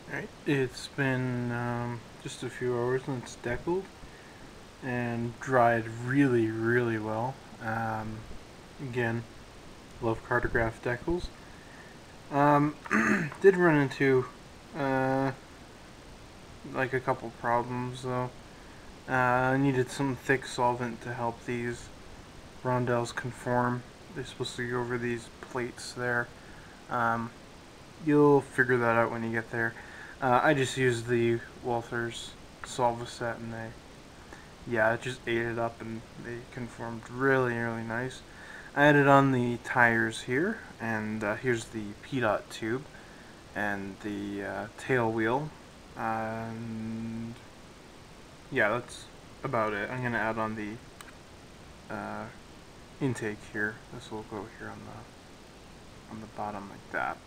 Alright, it's been just a few hours and it's decaled and dried really, really well. Again, love cartograph decals. Did run into like a couple problems though. I needed some thick solvent to help these rondelles conform. They're supposed to go over these plates there. You'll figure that out when you get there. I just used the Walther's Solvaset and it just ate it up and they conformed really, really nice. I added on the tires here, and here's the P-dot tube and the tail wheel, and yeah, that's about it. I'm gonna add on the intake here. This will go here on the bottom like that.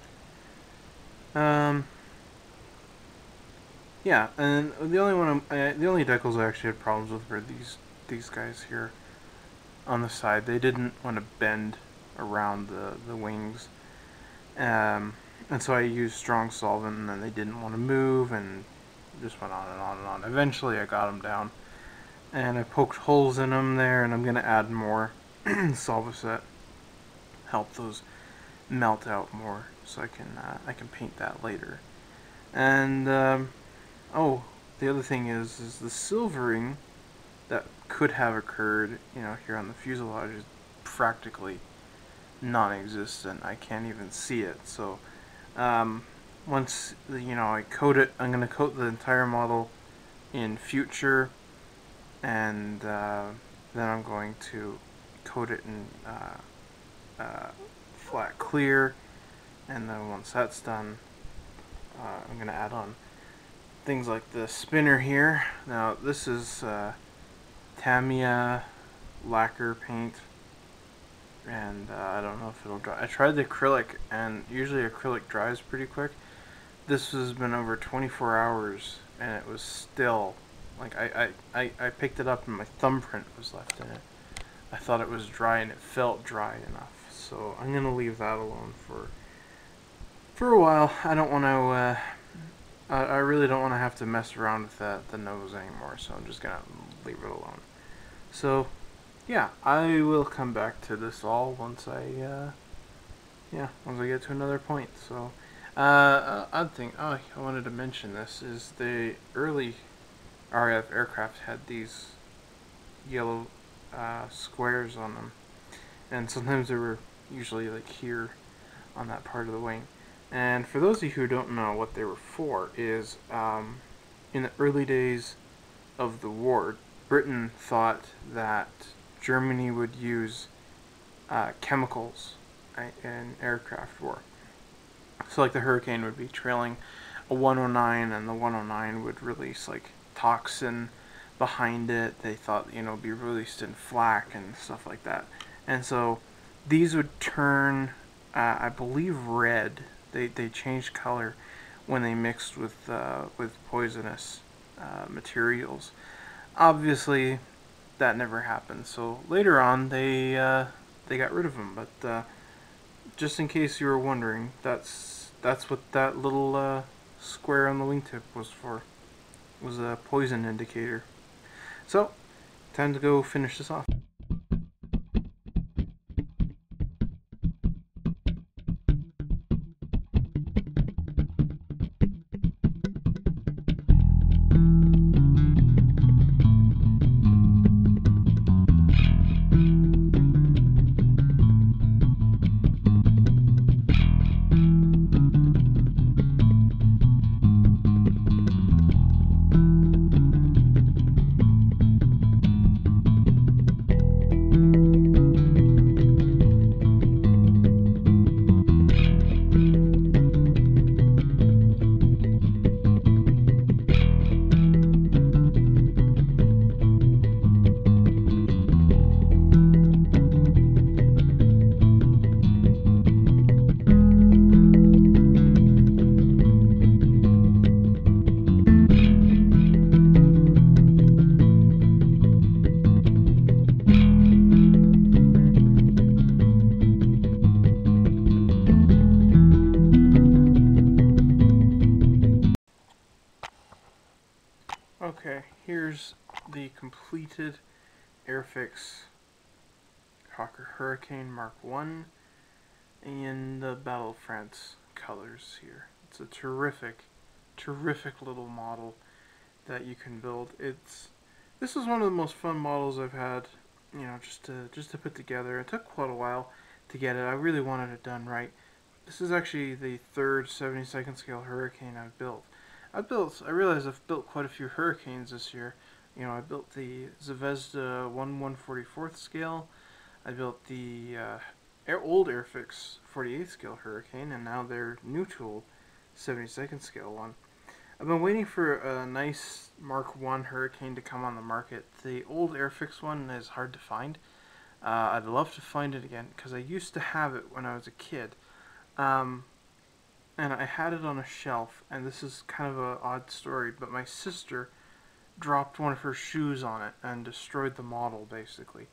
Yeah, and the only decals I actually had problems with were these guys here on the side. They didn't want to bend around the wings, and so I used strong solvent, and then they didn't want to move, and just went on and on and on. Eventually, I got them down, and I poked holes in them there, and I'm gonna add more Solvaset, help those melt out more, so I can paint that later. And oh, the other thing is the silvering that could have occurred, here on the fuselage is practically non-existent. I can't even see it. So once I coat it, I'm going to coat the entire model in future, and then I'm going to coat it in flat clear, and then once that's done, I'm going to add on things like the spinner here. Now this is Tamiya lacquer paint, and I don't know if it'll dry. I tried the acrylic, and usually acrylic dries pretty quick. This has been over 24 hours and it was still, like, I picked it up and my thumbprint was left in it. I thought it was dry and it felt dry enough, so I'm gonna leave that alone for a while. I don't want to I really don't want to have to mess around with the nose anymore, so I'm just gonna leave it alone. So yeah, I will come back to this all once I get to another point. So odd thing, I wanted to mention this, is the early RAF aircraft had these yellow squares on them, and sometimes they were usually like here on that part of the wing. And for those of you who don't know what they were for, is in the early days of the war, Britain thought that Germany would use chemicals in aircraft war. So like the Hurricane would be trailing a 109, and the 109 would release like toxin behind it. They thought, it'd be released in flak and stuff like that. And so these would turn, I believe, red. They changed color when they mixed with poisonous materials. Obviously, that never happened. So later on, they got rid of them. But just in case you were wondering, that's what that little square on the wingtip was for. It was a poison indicator. So, time to go finish this off. Okay, here's the completed Airfix Hurricane Mk1 in the Battle of France colors here. It's a terrific, terrific little model that you can build. This is one of the most fun models I've had, you know, just to put together. It took quite a while to get it. I really wanted it done right. This is actually the third 72nd scale Hurricane I've built. I realize I've built quite a few Hurricanes this year. You know, I built the Zvezda 1/144th scale. I built the old Airfix 48th scale Hurricane, and now their new tool 72nd scale one. I've been waiting for a nice Mk1 Hurricane to come on the market. The old Airfix one is hard to find. I'd love to find it again because I used to have it when I was a kid. And I had it on a shelf, and this is kind of an odd story, but my sister dropped one of her shoes on it and destroyed the model, basically.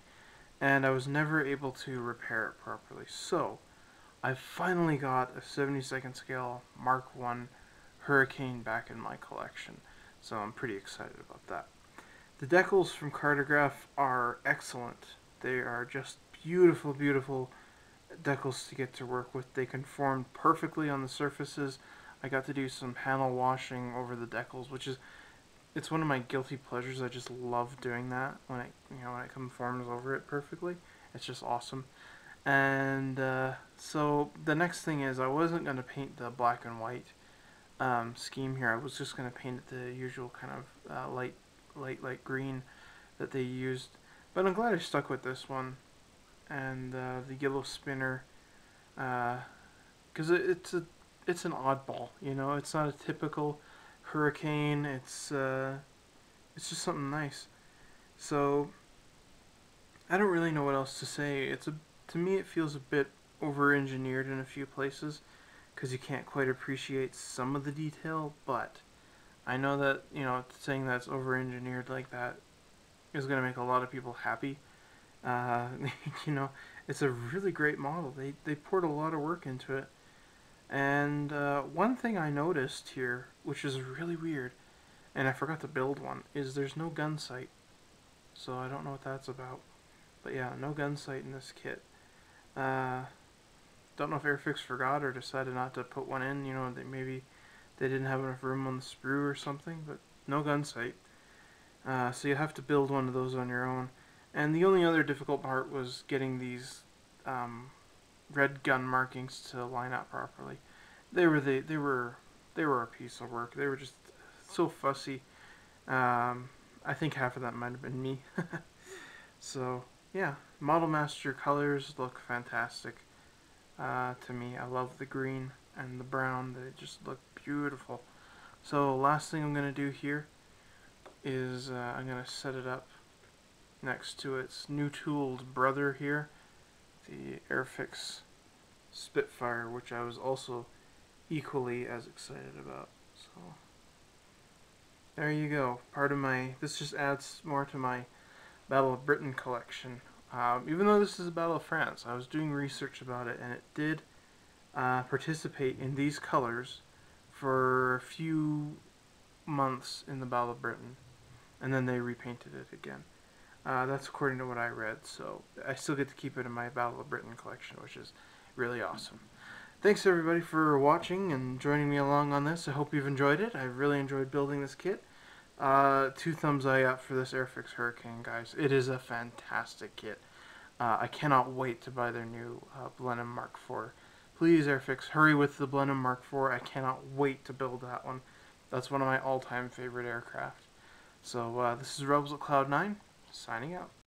And I was never able to repair it properly. So, I finally got a 72nd scale Mk1 Hurricane back in my collection. So I'm pretty excited about that. The decals from Cartograph are excellent. They are just beautiful, beautiful decals to get to work with. They conform perfectly on the surfaces. I got to do some panel washing over the decals, it's one of my guilty pleasures. I just love doing that when it conforms over it perfectly. It's just awesome. And so the next thing is I wasn't going to paint the black and white scheme here. I was just going to paint it the usual kind of light green that they used. But I'm glad I stuck with this one and the yellow spinner, because it's an oddball. You know, it's not a typical Hurricane. It's just something nice. So I don't really know what else to say. To me it feels a bit over-engineered in a few places because you can't quite appreciate some of the detail. But I know that saying that's over-engineered like that is going to make a lot of people happy. It's a really great model. They poured a lot of work into it. And one thing I noticed here, which is really weird, and I forgot to build one, is there's no gun sight. So I don't know what that's about. But yeah, no gun sight in this kit. Don't know if Airfix forgot or decided not to put one in. Maybe they didn't have enough room on the sprue or something, but no gun sight. So you have to build one of those on your own. And the only other difficult part was getting these red gun markings to line up properly. They were a piece of work. They were just so fussy. I think half of that might have been me. So yeah, Model Master colors look fantastic to me. I love the green and the brown. They just look beautiful. So last thing I'm gonna do here is I'm gonna set it up next to its new tooled brother here, the Airfix Spitfire, which I was also equally as excited about. So there you go. This just adds more to my Battle of Britain collection. Even though this is a Battle of France, I was doing research about it, and it did participate in these colors for a few months in the Battle of Britain, and then they repainted it again. That's according to what I read, so I still get to keep it in my Battle of Britain collection, which is really awesome. Thanks everybody for watching and joining me along on this. I hope you've enjoyed it. I've really enjoyed building this kit. 2 thumbs up for this Airfix Hurricane, guys. It is a fantastic kit. I cannot wait to buy their new Blenheim Mk IV. Please, Airfix, hurry with the Blenheim Mk IV. I cannot wait to build that one. That's one of my all-time favorite aircraft. So this is Rebels at Cloud9, signing out.